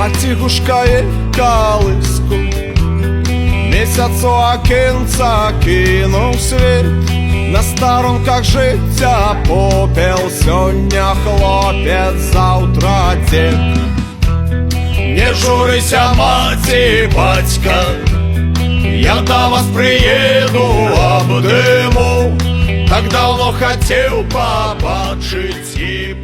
Маті гушкає калиску, місяць у окінця кинув світ, на старонках життя попел. Сьогодні хлопець, завтра дід. Не журися, маті, батька, я до вас приеду, обниму. Так давно хотел побачить и